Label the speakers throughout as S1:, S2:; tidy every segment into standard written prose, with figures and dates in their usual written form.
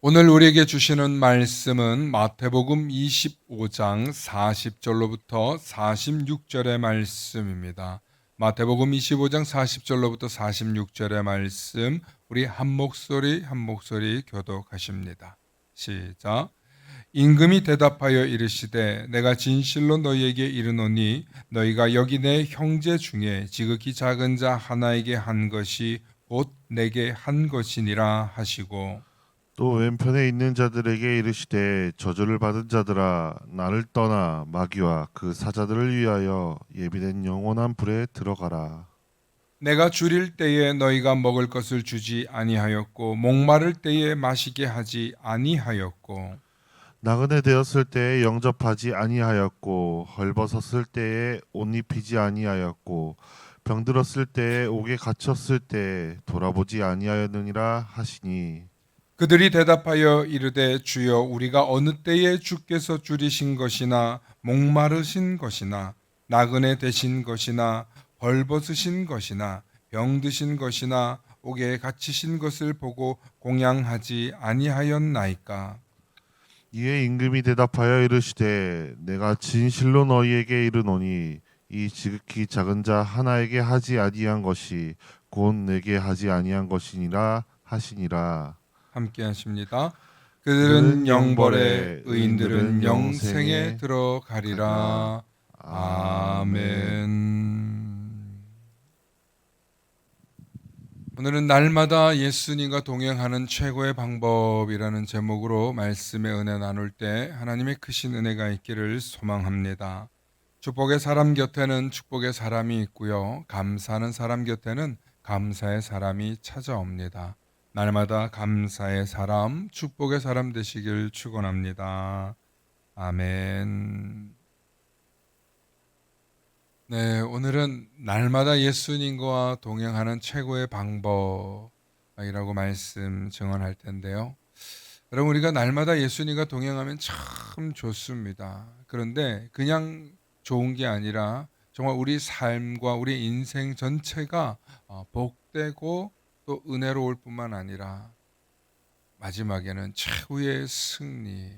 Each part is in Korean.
S1: 오늘 우리에게 주시는 말씀은 마태복음 25장 40절로부터 46절의 말씀입니다. 마태복음 25장 40절로부터 46절의 말씀, 우리 한 목소리 교독하십니다. 시작. 임금이 대답하여 이르시되 내가 진실로 너희에게 이르노니 너희가 여기 내 형제 중에 지극히 작은 자 하나에게 한 것이 곧 내게 한 것이니라 하시고,
S2: 또 왼편에 있는 자들에게 이르시되 저주를 받은 자들아 나를 떠나 마귀와 그 사자들을 위하여 예비된 영원한 불에 들어가라.
S1: 내가 줄일 때에 너희가 먹을 것을 주지 아니하였고 목마를 때에 마시게 하지 아니하였고
S2: 나그네 되었을 때에 영접하지 아니하였고 헐벗었을 때에 옷 입히지 아니하였고 병들었을 때에 옥에 갇혔을 때에 돌아보지 아니하였느니라 하시니,
S1: 그들이 대답하여 이르되 주여 우리가 어느 때에 주께서 줄이신 것이나 목마르신 것이나 나그네 되신 것이나 벌벗으신 것이나 병드신 것이나 옥에 갇히신 것을 보고 공양하지 아니하였나이까.
S2: 이에 임금이 대답하여 이르시되 내가 진실로 너희에게 이르노니 이 지극히 작은 자 하나에게 하지 아니한 것이 곧 내게 하지 아니한 것이니라 하시니라.
S1: 함께 하십니다. 그들은 영벌에 의인들은 영생에 들어가리라. 아멘. 오늘은 날마다 예수님과 동행하는 최고의 방법이라는 제목으로 말씀의 은혜 나눌 때 하나님의 크신 은혜가 있기를 소망합니다. 축복의 사람 곁에는 축복의 사람이 있고요. 감사하는 사람 곁에는 감사의 사람이 찾아옵니다. 날마다 감사의 사람, 축복의 사람 되시길 축원합니다. 아멘. 네, 오늘은 날마다 예수님과 동행하는 최고의 방법이라고 말씀 증언할 텐데요. 여러분, 우리가 날마다 예수님과 동행하면 참 좋습니다. 그런데 그냥 좋은 게 아니라 정말 우리 삶과 우리 인생 전체가 복되고 또 은혜로울 뿐만 아니라 마지막에는 최후의 승리,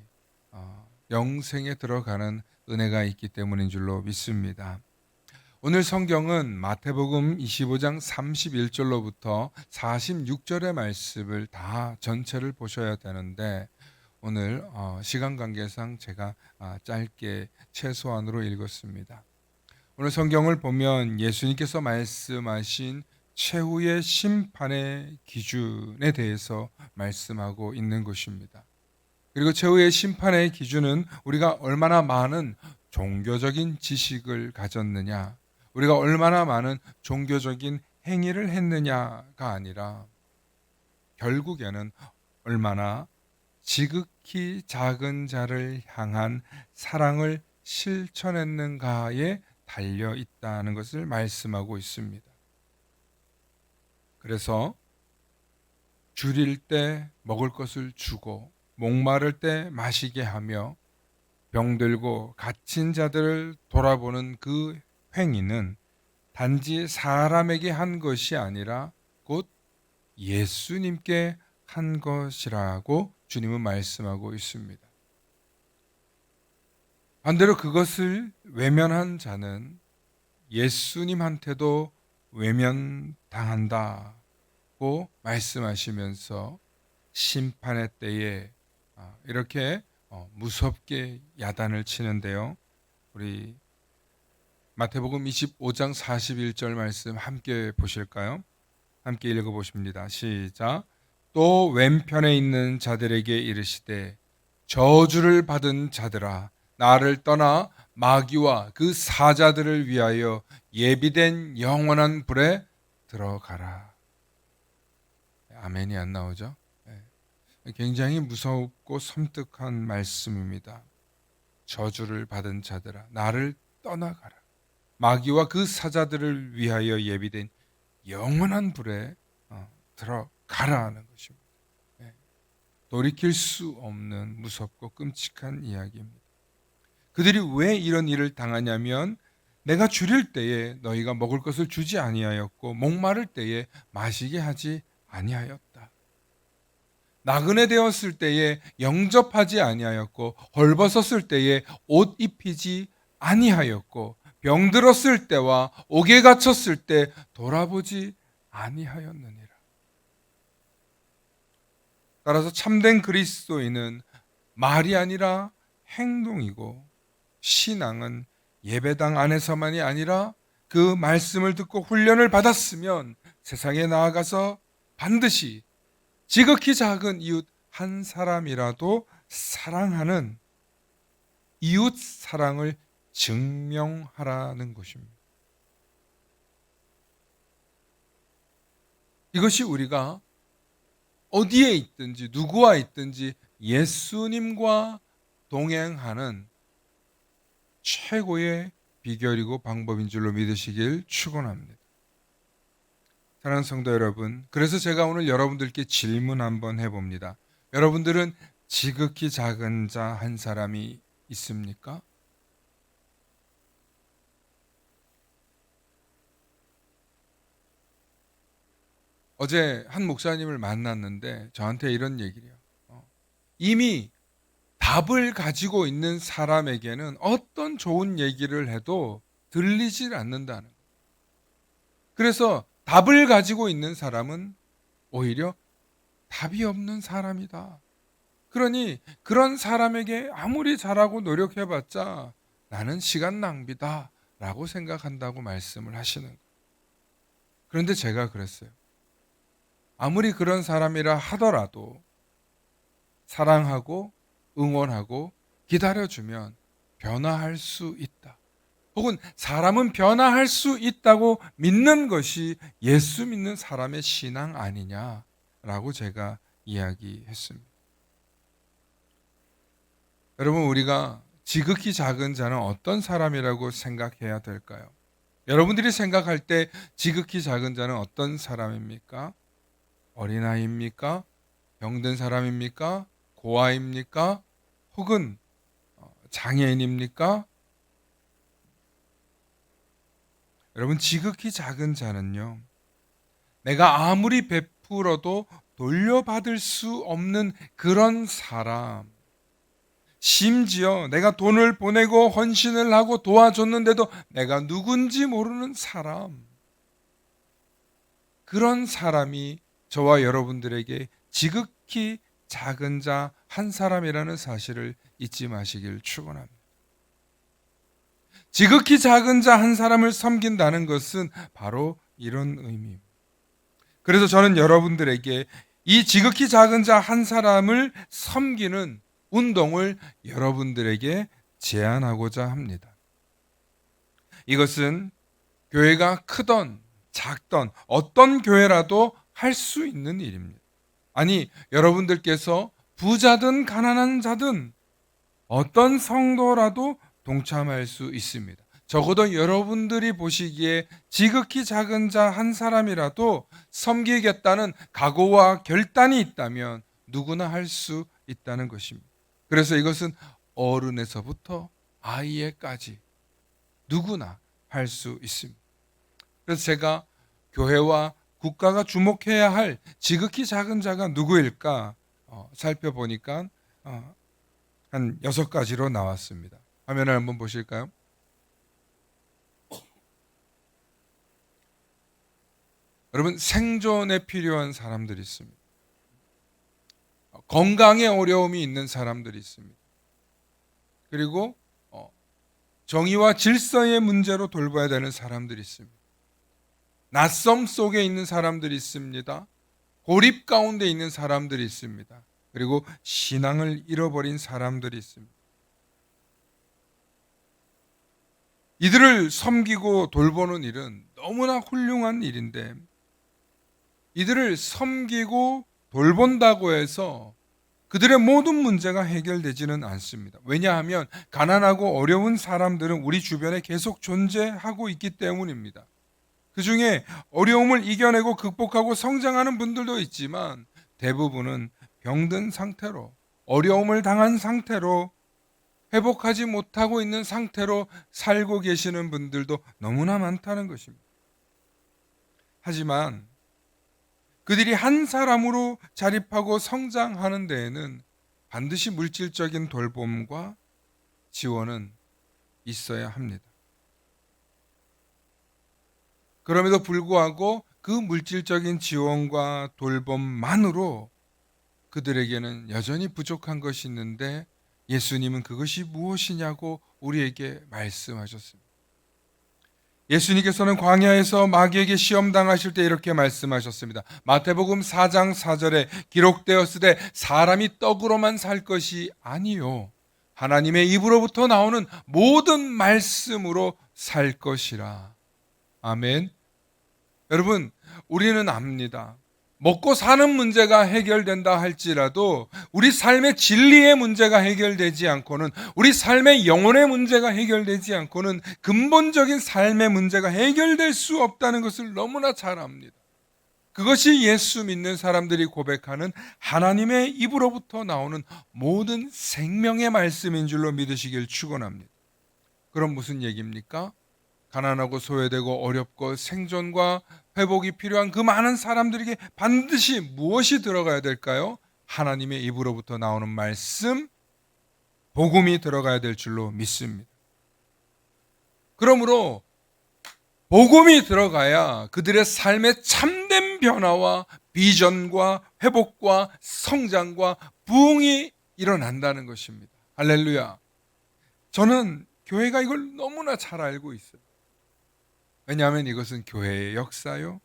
S1: 영생에 들어가는 은혜가 있기 때문인 줄로 믿습니다. 오늘 성경은 마태복음 25장 31절로부터 46절의 말씀을 다 전체를 보셔야 되는데 오늘 시간 관계상 제가 짧게 최소한으로 읽었습니다. 오늘 성경을 보면 예수님께서 말씀하신 최후의 심판의 기준에 대해서 말씀하고 있는 것입니다. 그리고 최후의 심판의 기준은 우리가 얼마나 많은 종교적인 지식을 가졌느냐, 우리가 얼마나 많은 종교적인 행위를 했느냐가 아니라 결국에는 얼마나 지극히 작은 자를 향한 사랑을 실천했는가에 달려 있다는 것을 말씀하고 있습니다. 그래서 줄일 때 먹을 것을 주고 목마를 때 마시게 하며 병들고 갇힌 자들을 돌아보는 그 행위는 단지 사람에게 한 것이 아니라 곧 예수님께 한 것이라고 주님은 말씀하고 있습니다. 반대로 그것을 외면한 자는 예수님한테도 외면당한다고 말씀하시면서 심판의 때에 이렇게 무섭게 야단을 치는데요. 우리 마태복음 25장 41절 말씀 함께 보실까요? 함께 읽어보십니다. 시작. 또 왼편에 있는 자들에게 이르시되 저주를 받은 자들아 나를 떠나 마귀와 그 사자들을 위하여 예비된 영원한 불에 들어가라. 아멘이 안 나오죠? 굉장히 무섭고 섬뜩한 말씀입니다. 저주를 받은 자들아, 나를 떠나가라. 마귀와 그 사자들을 위하여 예비된 영원한 불에 들어가라는 것입니다. 돌이킬 수 없는 무섭고 끔찍한 이야기입니다. 그들이 왜 이런 일을 당하냐면 내가 줄일 때에 너희가 먹을 것을 주지 아니하였고 목마를 때에 마시게 하지 아니하였다. 나그네 되었을 때에 영접하지 아니하였고 헐벗었을 때에 옷 입히지 아니하였고 병들었을 때와 옥에 갇혔을 때 돌아보지 아니하였느니라. 따라서 참된 그리스도인은 말이 아니라 행동이고 신앙은 예배당 안에서만이 아니라 그 말씀을 듣고 훈련을 받았으면 세상에 나아가서 반드시 지극히 작은 이웃 한 사람이라도 사랑하는 이웃 사랑을 증명하라는 것입니다. 이것이 우리가 어디에 있든지 누구와 있든지 예수님과 동행하는 최고의 비결이고 방법인 줄로 믿으시길 축원합니다. 사랑하는 성도 여러분, 그래서 제가 오늘 여러분들께 질문 한번 해봅니다. 여러분들은 지극히 작은 자 한 사람이 있습니까? 어제 한 목사님을 만났는데 저한테 이런 얘기를 해요. 이미 답을 가지고 있는 사람에게는 어떤 좋은 얘기를 해도 들리질 않는다는 거예요. 그래서 답을 가지고 있는 사람은 오히려 답이 없는 사람이다. 그러니 그런 사람에게 아무리 잘하고 노력해봤자 나는 시간 낭비다 라고 생각한다고 말씀을 하시는 거예요. 그런데 제가 그랬어요. 아무리 그런 사람이라 하더라도 사랑하고 응원하고 기다려주면 변화할 수 있다. 혹은 사람은 변화할 수 있다고 믿는 것이 예수 믿는 사람의 신앙 아니냐라고 제가 이야기했습니다. 여러분, 우리가 지극히 작은 자는 어떤 사람이라고 생각해야 될까요? 여러분들이 생각할 때 지극히 작은 자는 어떤 사람입니까? 어린아이입니까? 병든 사람입니까? 고아입니까? 혹은 장애인입니까? 여러분, 지극히 작은 자는요, 내가 아무리 베풀어도 돌려받을 수 없는 그런 사람, 심지어 내가 돈을 보내고 헌신을 하고 도와줬는데도 내가 누군지 모르는 사람, 그런 사람이 저와 여러분들에게 지극히 작은 자 한 사람이라는 사실을 잊지 마시길 축원합니다. 지극히 작은 자 한 사람을 섬긴다는 것은 바로 이런 의미입니다. 그래서 저는 여러분들에게 이 지극히 작은 자 한 사람을 섬기는 운동을 여러분들에게 제안하고자 합니다. 이것은 교회가 크던 작던 어떤 교회라도 할 수 있는 일입니다. 아니, 여러분들께서 부자든 가난한 자든 어떤 성도라도 동참할 수 있습니다. 적어도 여러분들이 보시기에 지극히 작은 자 한 사람이라도 섬기겠다는 각오와 결단이 있다면 누구나 할 수 있다는 것입니다. 그래서 이것은 어른에서부터 아이에까지 누구나 할 수 있습니다. 그래서 제가 교회와 국가가 주목해야 할 지극히 작은 자가 누구일까 살펴보니까 한 6가지로 나왔습니다. 화면을 한번 보실까요? 여러분, 생존에 필요한 사람들이 있습니다. 건강에 어려움이 있는 사람들이 있습니다. 그리고 정의와 질서의 문제로 돌봐야 되는 사람들이 있습니다. 낯섦 속에 있는 사람들이 있습니다. 고립 가운데 있는 사람들이 있습니다. 그리고 신앙을 잃어버린 사람들이 있습니다. 이들을 섬기고 돌보는 일은 너무나 훌륭한 일인데 이들을 섬기고 돌본다고 해서 그들의 모든 문제가 해결되지는 않습니다. 왜냐하면 가난하고 어려운 사람들은 우리 주변에 계속 존재하고 있기 때문입니다. 그 중에 어려움을 이겨내고 극복하고 성장하는 분들도 있지만 대부분은 병든 상태로, 어려움을 당한 상태로, 회복하지 못하고 있는 상태로 살고 계시는 분들도 너무나 많다는 것입니다. 하지만 그들이 한 사람으로 자립하고 성장하는 데에는 반드시 물질적인 돌봄과 지원은 있어야 합니다. 그럼에도 불구하고 그 물질적인 지원과 돌봄만으로 그들에게는 여전히 부족한 것이 있는데 예수님은 그것이 무엇이냐고 우리에게 말씀하셨습니다. 예수님께서는 광야에서 마귀에게 시험 당하실 때 이렇게 말씀하셨습니다. 마태복음 4장 4절에 기록되었으되 사람이 떡으로만 살 것이 아니요 하나님의 입으로부터 나오는 모든 말씀으로 살 것이라. 아멘. 여러분, 우리는 압니다. 먹고 사는 문제가 해결된다 할지라도 우리 삶의 진리의 문제가 해결되지 않고는, 우리 삶의 영혼의 문제가 해결되지 않고는 근본적인 삶의 문제가 해결될 수 없다는 것을 너무나 잘 압니다. 그것이 예수 믿는 사람들이 고백하는 하나님의 입으로부터 나오는 모든 생명의 말씀인 줄로 믿으시길 축원합니다. 그럼 무슨 얘기입니까? 가난하고 소외되고 어렵고 생존과 회복이 필요한 그 많은 사람들에게 반드시 무엇이 들어가야 될까요? 하나님의 입으로부터 나오는 말씀, 복음이 들어가야 될 줄로 믿습니다. 그러므로 복음이 들어가야 그들의 삶의 참된 변화와 비전과 회복과 성장과 부흥이 일어난다는 것입니다. 할렐루야. 저는 교회가 이걸 너무나 잘 알고 있어요. 왜냐하면 이것은 교회의 역사요,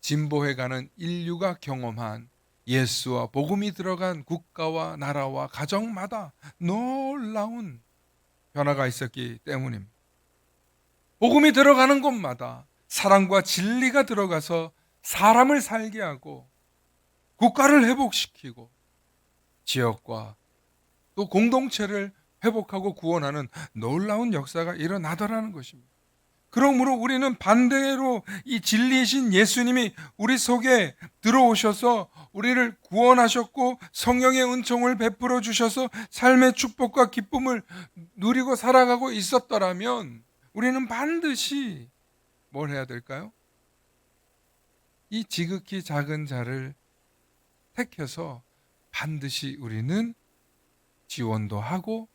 S1: 진보해가는 인류가 경험한 예수와 복음이 들어간 국가와 나라와 가정마다 놀라운 변화가 있었기 때문입니다. 복음이 들어가는 곳마다 사랑과 진리가 들어가서 사람을 살게 하고 국가를 회복시키고 지역과 또 공동체를 회복하고 구원하는 놀라운 역사가 일어나더라는 것입니다. 그러므로 우리는 반대로 이 진리이신 예수님이 우리 속에 들어오셔서 우리를 구원하셨고 성령의 은총을 베풀어 주셔서 삶의 축복과 기쁨을 누리고 살아가고 있었더라면 우리는 반드시 뭘 해야 될까요? 이 지극히 작은 자를 택해서 반드시 우리는 지원도 하고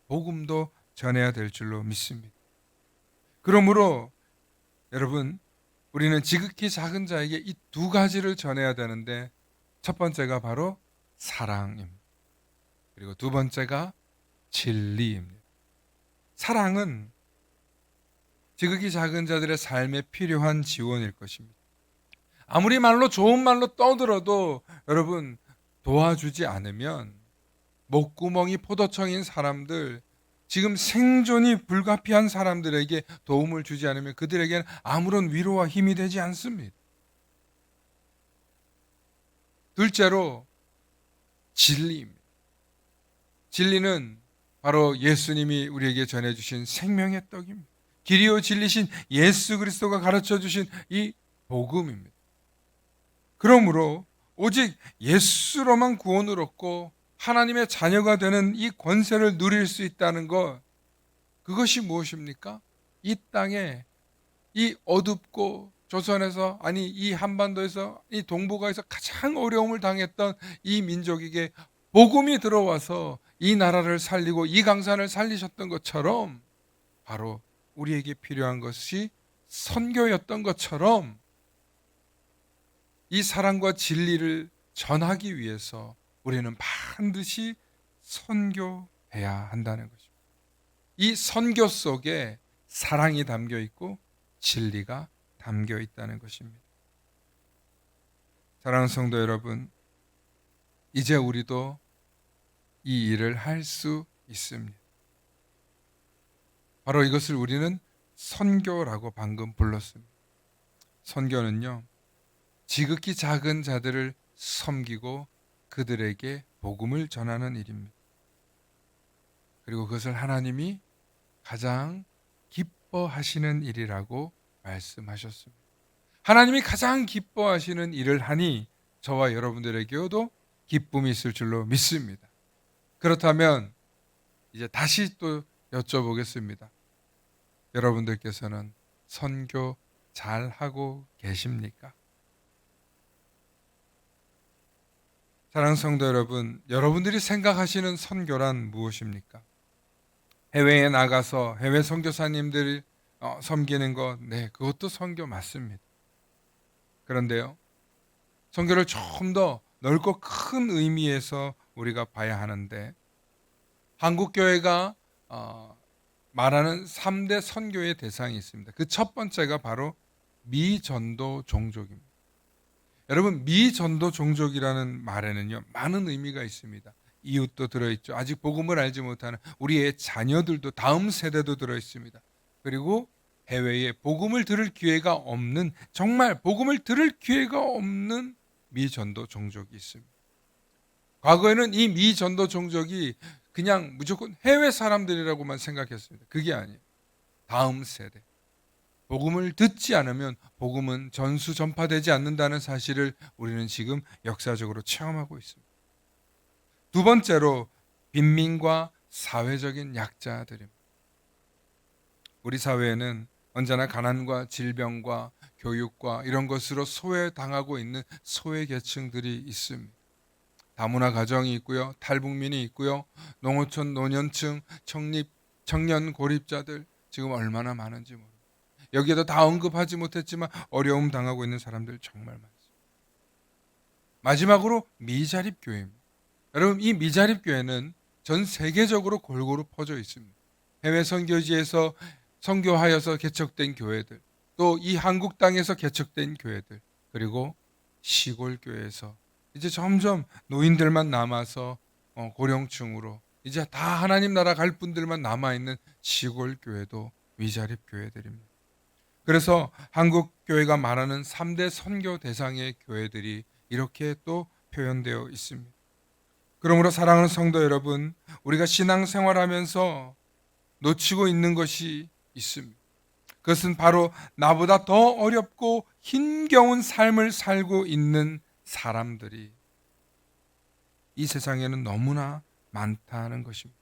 S1: 복음도 전해야 될 줄로 믿습니다. 그러므로 여러분, 우리는 지극히 작은 자에게 이 두 가지를 전해야 되는데 첫 번째가 바로 사랑입니다. 그리고 두 번째가 진리입니다. 사랑은 지극히 작은 자들의 삶에 필요한 지원일 것입니다. 아무리 말로 좋은 말로 떠들어도 여러분 도와주지 않으면 목구멍이 포도청인 사람들, 지금 생존이 불가피한 사람들에게 도움을 주지 않으면 그들에게는 아무런 위로와 힘이 되지 않습니다. 둘째로 진리입니다. 진리는 바로 예수님이 우리에게 전해주신 생명의 떡입니다. 길이요 진리신 예수 그리스도가 가르쳐주신 이 복음입니다. 그러므로 오직 예수로만 구원을 얻고 하나님의 자녀가 되는 이 권세를 누릴 수 있다는 것, 그것이 무엇입니까? 이 땅에 이 어둡고 조선에서, 아니 이 한반도에서, 이 동북아에서 가장 어려움을 당했던 이 민족에게 복음이 들어와서 이 나라를 살리고 이 강산을 살리셨던 것처럼 바로 우리에게 필요한 것이 선교였던 것처럼 이 사랑과 진리를 전하기 위해서 우리는 반드시 선교해야 한다는 것입니다. 이 선교 속에 사랑이 담겨 있고 진리가 담겨 있다는 것입니다. 사랑하는 성도 여러분, 이제 우리도 이 일을 할 수 있습니다. 바로 이것을 우리는 선교라고 방금 불렀습니다. 선교는요, 지극히 작은 자들을 섬기고 그들에게 복음을 전하는 일입니다. 그리고 그것을 하나님이 가장 기뻐하시는 일이라고 말씀하셨습니다. 하나님이 가장 기뻐하시는 일을 하니 저와 여러분들에게도 기쁨이 있을 줄로 믿습니다. 그렇다면 이제 다시 또 여쭤보겠습니다. 여러분들께서는 선교 잘 하고 계십니까? 사랑하는 성도 여러분, 여러분들이 생각하시는 선교란 무엇입니까? 해외에 나가서 해외 선교사님들이 섬기는 것, 네, 그것도 선교 맞습니다. 그런데요, 선교를 좀 더 넓고 큰 의미에서 우리가 봐야 하는데, 한국 교회가 말하는 3대 선교의 대상이 있습니다. 그 첫 번째가 바로 미전도 종족입니다. 여러분, 미전도 종족이라는 말에는요, 많은 의미가 있습니다. 이웃도 들어있죠. 아직 복음을 알지 못하는 우리의 자녀들도, 다음 세대도 들어있습니다. 그리고 해외에 복음을 들을 기회가 없는, 정말 복음을 들을 기회가 없는 미전도 종족이 있습니다. 과거에는 이 미전도 종족이 그냥 무조건 해외 사람들이라고만 생각했습니다. 그게 아니에요. 다음 세대. 복음을 듣지 않으면 복음은 전수 전파되지 않는다는 사실을 우리는 지금 역사적으로 체험하고 있습니다. 두 번째로 빈민과 사회적인 약자들입니다. 우리 사회에는 언제나 가난과 질병과 교육과 이런 것으로 소외당하고 있는 소외계층들이 있습니다. 다문화 가정이 있고요, 탈북민이 있고요, 농어촌 노년층, 청년 고립자들 지금 얼마나 많은지 모릅니다. 여기에도 다 언급하지 못했지만 어려움 당하고 있는 사람들 정말 많습니다. 마지막으로 미자립 교회입니다. 여러분, 이 미자립 교회는 전 세계적으로 골고루 퍼져 있습니다. 해외 선교지에서 선교하여서 개척된 교회들, 또 이 한국 땅에서 개척된 교회들, 그리고 시골 교회에서 이제 점점 노인들만 남아서 고령층으로 이제 다 하나님 나라 갈 분들만 남아있는 시골 교회도 미자립 교회들입니다. 그래서 한국 교회가 말하는 3대 선교 대상의 교회들이 이렇게 또 표현되어 있습니다. 그러므로 사랑하는 성도 여러분, 우리가 신앙생활하면서 놓치고 있는 것이 있습니다. 그것은 바로 나보다 더 어렵고 힘겨운 삶을 살고 있는 사람들이 이 세상에는 너무나 많다는 것입니다.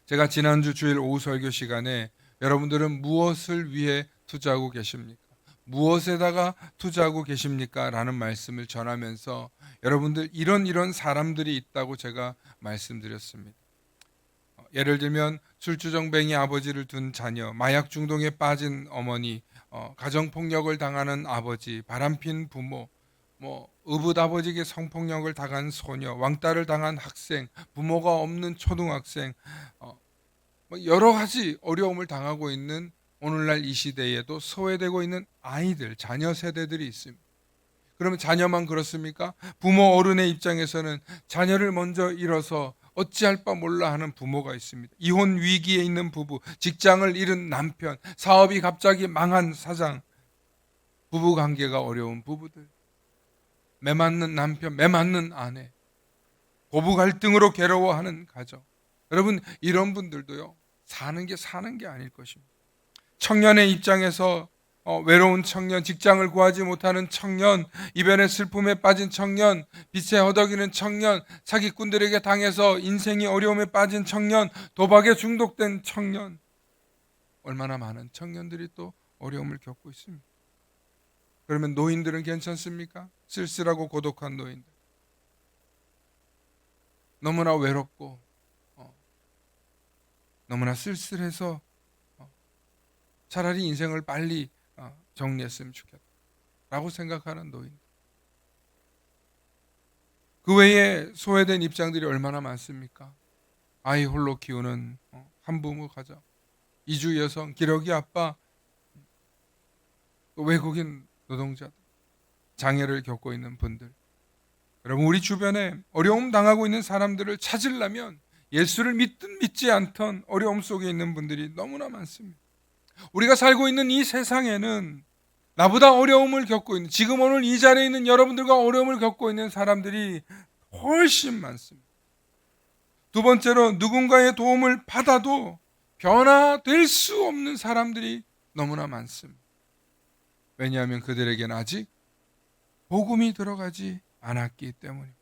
S1: 제가 지난주 주일 오후 설교 시간에 여러분들은 무엇을 위해 투자하고 계십니까? 무엇에다가 투자하고 계십니까? 라는 말씀을 전하면서 여러분들 이런 사람들이 있다고 제가 말씀드렸습니다. 예를 들면 술주정뱅이 아버지를 둔 자녀, 마약 중독에 빠진 어머니, 가정폭력을 당하는 아버지, 바람핀 부모, 의붓 아버지에게 성폭력을 당한 소녀, 왕따를 당한 학생, 부모가 없는 초등학생, 여러 가지 어려움을 당하고 있는 오늘날 이 시대에도 소외되고 있는 아이들, 자녀 세대들이 있습니다. 그러면 자녀만 그렇습니까? 부모 어른의 입장에서는 자녀를 먼저 잃어서 어찌할 바 몰라 하는 부모가 있습니다. 이혼 위기에 있는 부부, 직장을 잃은 남편, 사업이 갑자기 망한 사장, 부부 관계가 어려운 부부들, 매맞는 남편, 매맞는 아내, 고부 갈등으로 괴로워하는 가정. 여러분, 이런 분들도요, 사는 게 아닐 것입니다. 청년의 입장에서 외로운 청년, 직장을 구하지 못하는 청년, 이별의 슬픔에 빠진 청년, 빛에 허덕이는 청년, 사기꾼들에게 당해서 인생이 어려움에 빠진 청년, 도박에 중독된 청년, 얼마나 많은 청년들이 또 어려움을 겪고 있습니다. 그러면 노인들은 괜찮습니까? 쓸쓸하고 고독한 노인들, 너무나 외롭고 너무나 쓸쓸해서 차라리 인생을 빨리 정리했으면 좋겠다 라고 생각하는 노인, 그 외에 소외된 입장들이 얼마나 많습니까? 아이 홀로 키우는 한부모 가정, 이주 여성, 기러기 아빠, 또 외국인 노동자들, 장애를 겪고 있는 분들. 여러분, 우리 주변에 어려움 당하고 있는 사람들을 찾으려면 예수를 믿든 믿지 않던 어려움 속에 있는 분들이 너무나 많습니다. 우리가 살고 있는 이 세상에는 나보다 어려움을 겪고 있는, 지금 오늘 이 자리에 있는 여러분들과 어려움을 겪고 있는 사람들이 훨씬 많습니다. 두 번째로 누군가의 도움을 받아도 변화될 수 없는 사람들이 너무나 많습니다. 왜냐하면 그들에게는 아직 복음이 들어가지 않았기 때문입니다.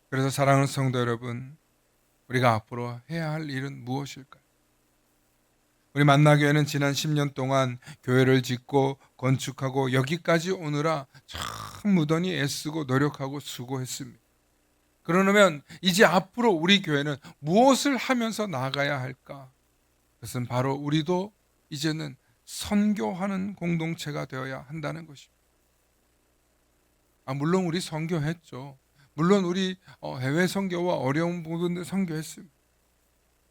S1: 그래서 사랑하는 성도 여러분, 우리가 앞으로 해야 할 일은 무엇일까요? 우리 만나교회는 지난 10년 동안 교회를 짓고 건축하고 여기까지 오느라 참 무던히 애쓰고 노력하고 수고했습니다. 그러면 이제 앞으로 우리 교회는 무엇을 하면서 나아가야 할까? 그것은 바로 우리도 이제는 선교하는 공동체가 되어야 한다는 것입니다. 물론 우리 선교했죠. 물론 우리 해외 선교와 어려운 부분들 선교했습니다.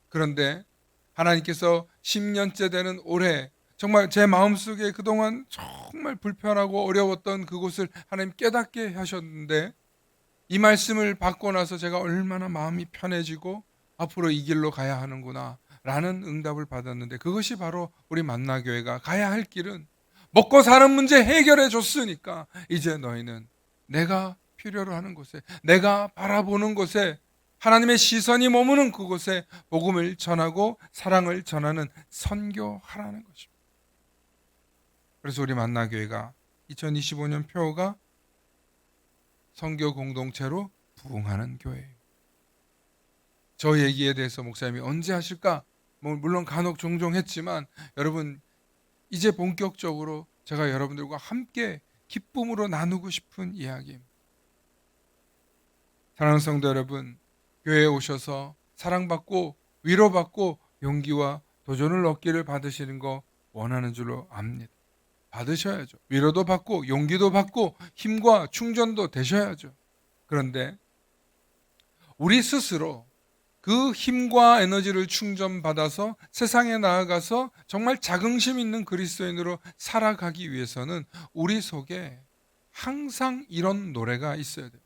S1: 그런데 하나님께서 10년째 되는 올해 정말 제 마음속에 그동안 정말 불편하고 어려웠던 그곳을 하나님 깨닫게 하셨는데, 이 말씀을 받고 나서 제가 얼마나 마음이 편해지고 앞으로 이 길로 가야 하는구나 라는 응답을 받았는데, 그것이 바로 우리 만나교회가 가야 할 길은, 먹고 사는 문제 해결해 줬으니까 이제 너희는 내가 필요로 하는 곳에, 내가 바라보는 곳에, 하나님의 시선이 머무는 그곳에 복음을 전하고 사랑을 전하는 선교하라는 것입니다. 그래서 우리 만나교회가 2025년 표어가 선교 공동체로 부흥하는 교회예요. 저 얘기에 대해서 목사님이 언제 하실까? 물론 간혹 종종 했지만, 여러분 이제 본격적으로 제가 여러분들과 함께 기쁨으로 나누고 싶은 이야기입니다. 사랑하는 성도 여러분, 교회에 오셔서 사랑받고 위로받고 용기와 도전을 얻기를 받으시는 거 원하는 줄로 압니다. 받으셔야죠. 위로도 받고 용기도 받고 힘과 충전도 되셔야죠. 그런데 우리 스스로 그 힘과 에너지를 충전받아서 세상에 나아가서 정말 자긍심 있는 그리스도인으로 살아가기 위해서는 우리 속에 항상 이런 노래가 있어야 돼요.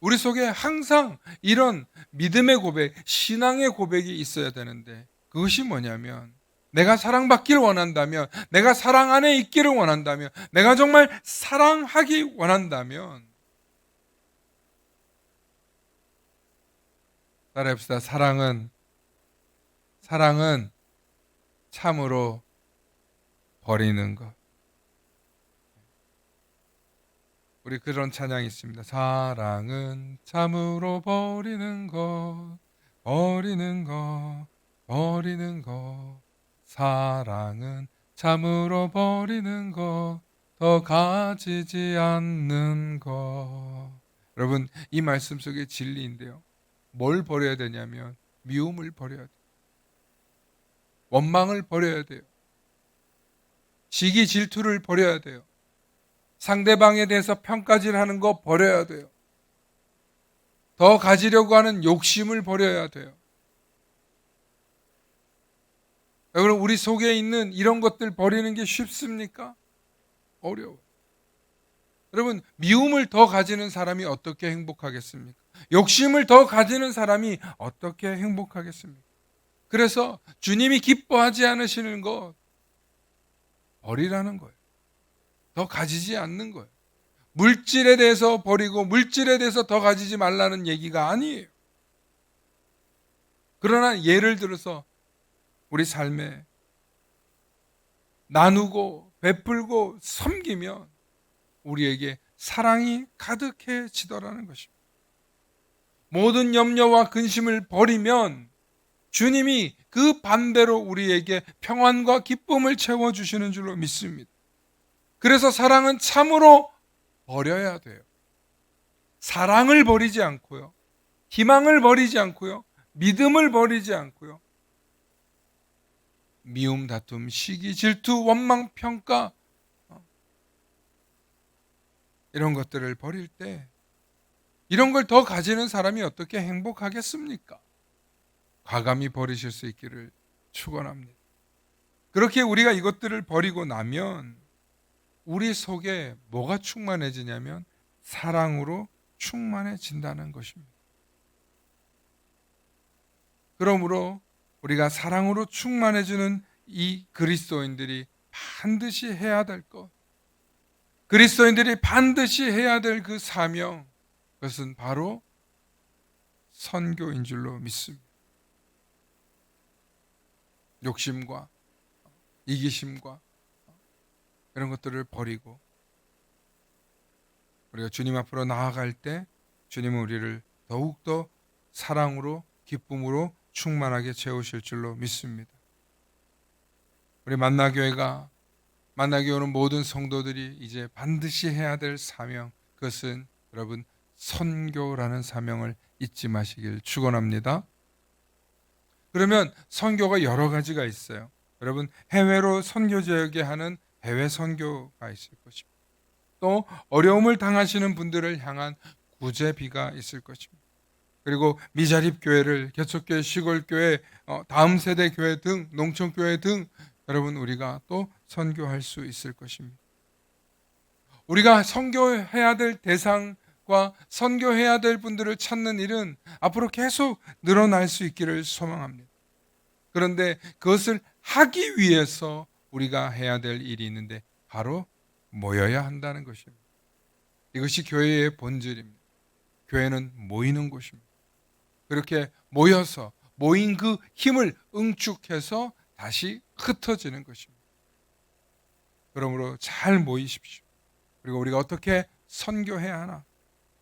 S1: 우리 속에 항상 이런 믿음의 고백, 신앙의 고백이 있어야 되는데, 그것이 뭐냐면, 내가 사랑받기를 원한다면, 내가 사랑 안에 있기를 원한다면, 내가 정말 사랑하기 원한다면, 따라합시다. 사랑은 참으로 버리는 것. 우리 그런 찬양이 있습니다. 사랑은 참으로 버리는 것, 버리는 것, 버리는 것. 사랑은 참으로 버리는 것, 더 가지지 않는 것. 여러분, 이 말씀 속에 진리인데요. 뭘 버려야 되냐면 미움을 버려야 돼요. 원망을 버려야 돼요. 시기 질투를 버려야 돼요. 상대방에 대해서 평가질 하는 거 버려야 돼요. 더 가지려고 하는 욕심을 버려야 돼요. 여러분, 우리 속에 있는 이런 것들 버리는 게 쉽습니까? 어려워요. 여러분, 미움을 더 가지는 사람이 어떻게 행복하겠습니까? 욕심을 더 가지는 사람이 어떻게 행복하겠습니까? 그래서 주님이 기뻐하지 않으시는 것 버리라는 거예요. 더 가지지 않는 거예요. 물질에 대해서 버리고 물질에 대해서 더 가지지 말라는 얘기가 아니에요. 그러나 예를 들어서 우리 삶에 나누고 베풀고 섬기면 우리에게 사랑이 가득해지더라는 것입니다. 모든 염려와 근심을 버리면 주님이 그 반대로 우리에게 평안과 기쁨을 채워주시는 줄로 믿습니다. 그래서 사랑은 참으로 버려야 돼요. 사랑을 버리지 않고요. 희망을 버리지 않고요. 믿음을 버리지 않고요. 미움, 다툼, 시기, 질투, 원망, 평가 이런 것들을 버릴 때 이런 걸 더 가지는 사람이 어떻게 행복하겠습니까? 과감히 버리실 수 있기를 축원합니다. 그렇게 우리가 이것들을 버리고 나면 우리 속에 뭐가 충만해지냐면 사랑으로 충만해진다는 것입니다. 그러므로 우리가 사랑으로 충만해지는 이 그리스도인들이 반드시 해야 될 것, 그리스도인들이 반드시 해야 될 그 사명, 그것은 바로 선교인 줄로 믿습니다. 욕심과 이기심과 이런 것들을 버리고 우리가 주님 앞으로 나아갈 때 주님은 우리를 더욱더 사랑으로 기쁨으로 충만하게 채우실 줄로 믿습니다. 우리 만나교회가 만나게 오는 모든 성도들이 이제 반드시 해야 될 사명, 그것은 여러분 선교라는 사명을 잊지 마시길 축원합니다. 그러면 선교가 여러 가지가 있어요. 여러분 해외로 선교 지역에 하는 해외 선교가 있을 것입니다. 또 어려움을 당하시는 분들을 향한 구제비가 있을 것입니다. 그리고 미자립 교회를 개척교회, 시골교회, 다음 세대 교회 등 농촌교회 등 여러분 우리가 또 선교할 수 있을 것입니다. 우리가 선교해야 될 대상과 선교해야 될 분들을 찾는 일은 앞으로 계속 늘어날 수 있기를 소망합니다. 그런데 그것을 하기 위해서 우리가 해야 될 일이 있는데 바로 모여야 한다는 것입니다. 이것이 교회의 본질입니다. 교회는 모이는 곳입니다. 그렇게 모여서 모인 그 힘을 응축해서 다시 흩어지는 것입니다. 그러므로 잘 모이십시오. 그리고 우리가 어떻게 선교해야 하나?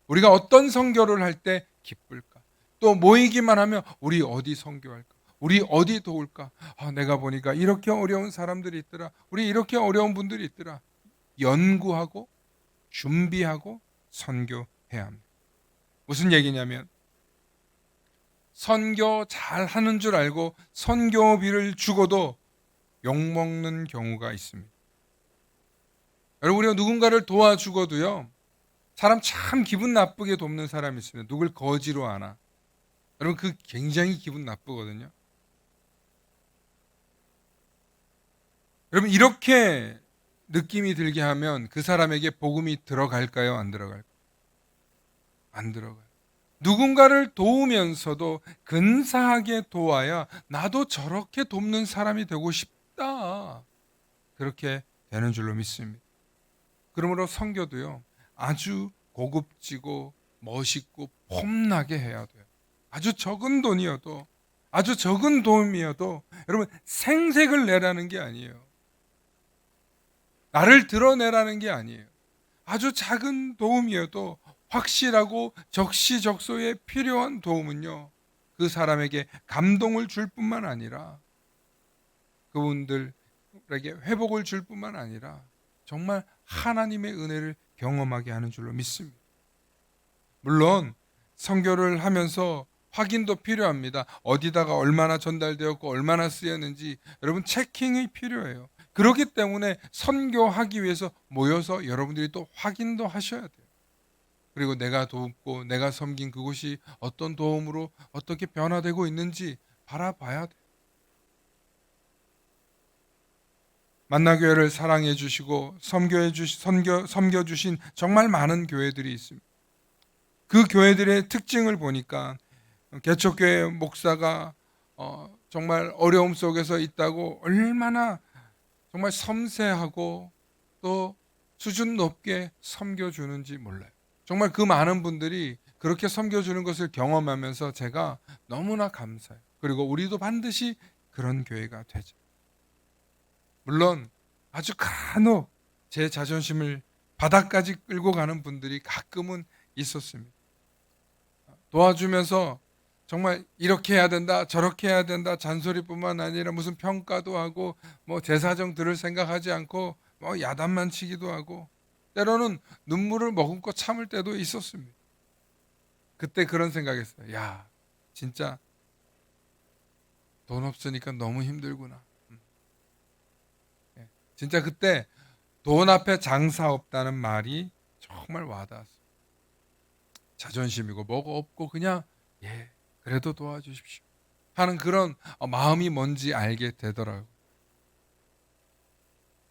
S1: 우리가 어떤 선교를 할 때 기쁠까? 또 모이기만 하면 우리 어디 선교할까? 우리 어디 도울까? 내가 보니까 이렇게 어려운 사람들이 있더라. 우리 이렇게 어려운 분들이 있더라. 연구하고 준비하고 선교해야 합니다. 무슨 얘기냐면 선교 잘 하는 줄 알고 선교비를 주고도 욕먹는 경우가 있습니다. 여러분 우리가 누군가를 도와주고도요, 사람 참 기분 나쁘게 돕는 사람이 있습니다. 누굴 거지로 하나. 여러분 그 굉장히 기분 나쁘거든요. 여러분 이렇게 느낌이 들게 하면 그 사람에게 복음이 들어갈까요? 안 들어갈까요? 안 들어가요. 누군가를 도우면서도 근사하게 도와야 나도 저렇게 돕는 사람이 되고 싶다. 그렇게 되는 줄로 믿습니다. 그러므로 선교도요, 아주 고급지고 멋있고 폼나게 해야 돼요. 아주 적은 돈이어도, 아주 적은 도움이어도 여러분 생색을 내라는 게 아니에요. 나를 드러내라는 게 아니에요. 아주 작은 도움이어도 확실하고 적시적소에 필요한 도움은요, 그 사람에게 감동을 줄 뿐만 아니라 그분들에게 회복을 줄 뿐만 아니라 정말 하나님의 은혜를 경험하게 하는 줄로 믿습니다. 물론 선교를 하면서 확인도 필요합니다. 어디다가 얼마나 전달되었고 얼마나 쓰였는지 여러분 체킹이 필요해요. 그렇기 때문에 선교하기 위해서 모여서 여러분들이 또 확인도 하셔야 돼요. 그리고 내가 돕고 내가 섬긴 그곳이 어떤 도움으로 어떻게 변화되고 있는지 바라봐야 돼요. 만나교회를 사랑해 주시고 섬겨 주신 정말 많은 교회들이 있습니다. 그 교회들의 특징을 보니까 개척교회 목사가 정말 어려움 속에서 있다고 얼마나 정말 섬세하고 또 수준 높게 섬겨주는지 몰라요. 정말 그 많은 분들이 그렇게 섬겨주는 것을 경험하면서 제가 너무나 감사해요. 그리고 우리도 반드시 그런 교회가 되죠. 물론 아주 간혹 제 자존심을 바닥까지 끌고 가는 분들이 가끔은 있었습니다. 도와주면서 정말 이렇게 해야 된다, 저렇게 해야 된다, 잔소리뿐만 아니라 무슨 평가도 하고 제 사정 들을 생각하지 않고 야단만 치기도 하고 때로는 눈물을 머금고 참을 때도 있었습니다. 그때 그런 생각했어요. 야, 진짜 돈 없으니까 너무 힘들구나. 진짜 그때 돈 앞에 장사 없다는 말이 정말 와닿았어요. 자존심이고 뭐가 없고 그냥 그래도 도와주십시오 하는 그런 마음이 뭔지 알게 되더라고요.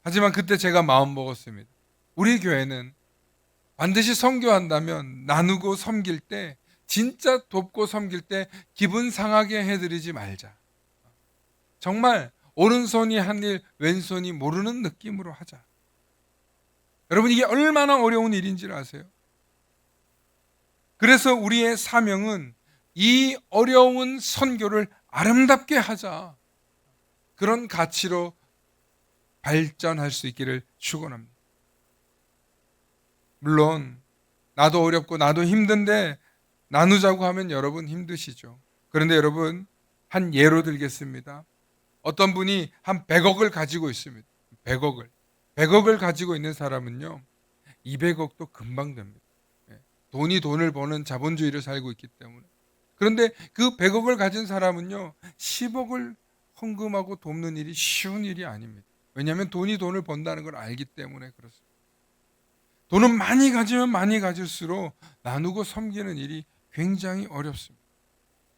S1: 하지만 그때 제가 마음 먹었습니다. 우리 교회는 반드시 선교한다면 나누고 섬길 때, 진짜 돕고 섬길 때 기분 상하게 해드리지 말자. 정말 오른손이 한 일 왼손이 모르는 느낌으로 하자. 여러분, 이게 얼마나 어려운 일인지를 아세요? 그래서 우리의 사명은 이 어려운 선교를 아름답게 하자. 그런 가치로 발전할 수 있기를 축원합니다. 물론 나도 어렵고 나도 힘든데 나누자고 하면 여러분 힘드시죠. 그런데 여러분, 한 예로 들겠습니다. 어떤 분이 한 100억을 가지고 있습니다. 100억을 가지고 있는 사람은요, 200억도 금방 됩니다. 돈이 돈을 버는 자본주의를 살고 있기 때문에. 그런데 그 100억을 가진 사람은요, 10억을 헌금하고 돕는 일이 쉬운 일이 아닙니다. 왜냐하면 돈이 돈을 번다는 걸 알기 때문에 그렇습니다. 돈은 많이 가지면 많이 가질수록 나누고 섬기는 일이 굉장히 어렵습니다.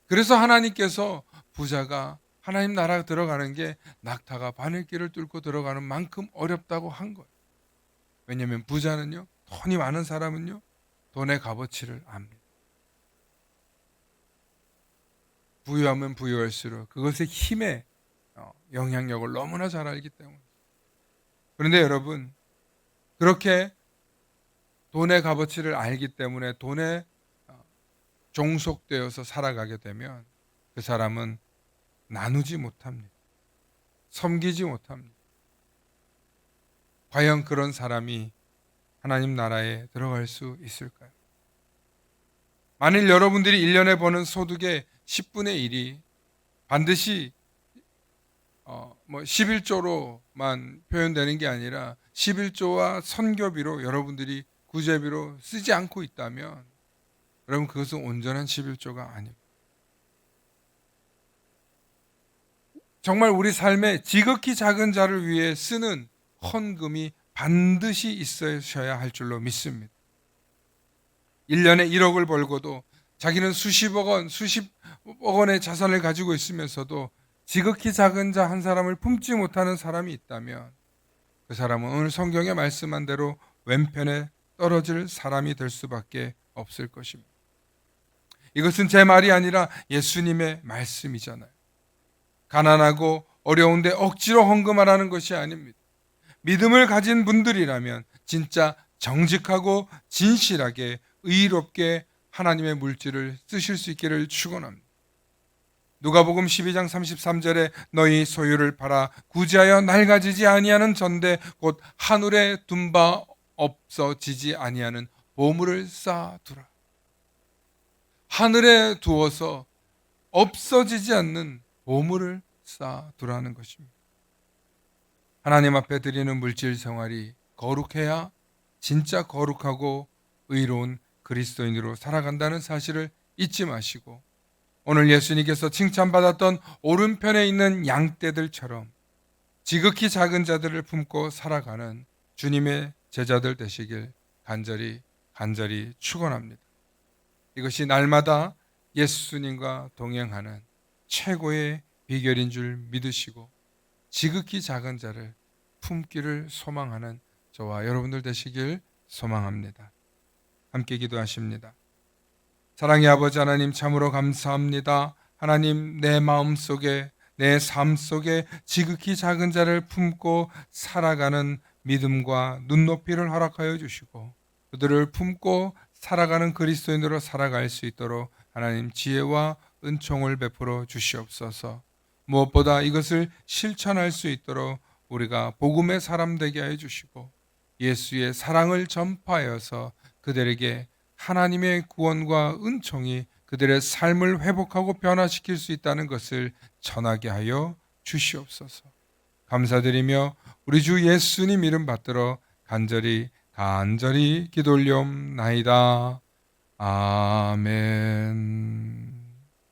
S1: 그래서 하나님께서 부자가 하나님 나라 들어가는 게 낙타가 바늘길을 뚫고 들어가는 만큼 어렵다고 한 거예요. 왜냐하면 부자는요, 돈이 많은 사람은요, 돈의 값어치를 압니다. 부유하면 부유할수록 그것의 힘의 영향력을 너무나 잘 알기 때문에. 그런데 여러분, 그렇게 돈의 값어치를 알기 때문에 돈에 종속되어서 살아가게 되면 그 사람은 나누지 못합니다. 섬기지 못합니다. 과연 그런 사람이 하나님 나라에 들어갈 수 있을까요? 만일 여러분들이 1년에 버는 소득의 10분의 1이 반드시 11조로만 표현되는 게 아니라 11조와 선교비로 여러분들이 구제비로 쓰지 않고 있다면 여러분, 그것은 온전한 11조가 아닙니다. 정말 우리 삶에 지극히 작은 자를 위해 쓰는 헌금이 반드시 있으셔야 할 줄로 믿습니다. 1년에 1억을 벌고도 자기는 수십억 원의 자산을 가지고 있으면서도 지극히 작은 자 한 사람을 품지 못하는 사람이 있다면 그 사람은 오늘 성경에 말씀한 대로 왼편에 떨어질 사람이 될 수밖에 없을 것입니다. 이것은 제 말이 아니라 예수님의 말씀이잖아요. 가난하고 어려운데 억지로 헌금하라는 것이 아닙니다. 믿음을 가진 분들이라면 진짜 정직하고 진실하게 의롭게 하나님의 물질을 쓰실 수 있기를 축원합니다. 누가복음 12장 33절에 너희 소유를 팔아 구제하여 낡아지지 아니하는 전대 곧 하늘에 둔 바 없어지지 아니하는 보물을 쌓아두라. 하늘에 두어서 없어지지 않는 보물을 쌓아두라는 것입니다. 하나님 앞에 드리는 물질 생활이 거룩해야 진짜 거룩하고 의로운 그리스도인으로 살아간다는 사실을 잊지 마시고 오늘 예수님께서 칭찬받았던 오른편에 있는 양떼들처럼 지극히 작은 자들을 품고 살아가는 주님의 제자들 되시길 간절히 축원합니다. 이것이 날마다 예수님과 동행하는 최고의 비결인 줄 믿으시고 지극히 작은 자를 품기를 소망하는 저와 여러분들 되시길 소망합니다. 함께 기도하십니다. 사랑의 아버지 하나님, 참으로 감사합니다. 하나님, 내 마음속에 내 삶 속에 지극히 작은 자를 품고 살아가는 믿음과 눈높이를 허락하여 주시고 그들을 품고 살아가는 그리스도인으로 살아갈 수 있도록 하나님 지혜와 은총을 베풀어 주시옵소서. 무엇보다 이것을 실천할 수 있도록 우리가 복음의 사람 되게 해 주시고 예수의 사랑을 전파하여서 그들에게 하나님의 구원과 은총이 그들의 삶을 회복하고 변화시킬 수 있다는 것을 전하게 하여 주시옵소서. 감사드리며 우리 주 예수님 이름 받들어 간절히 기도 올리옵나이다. 아멘.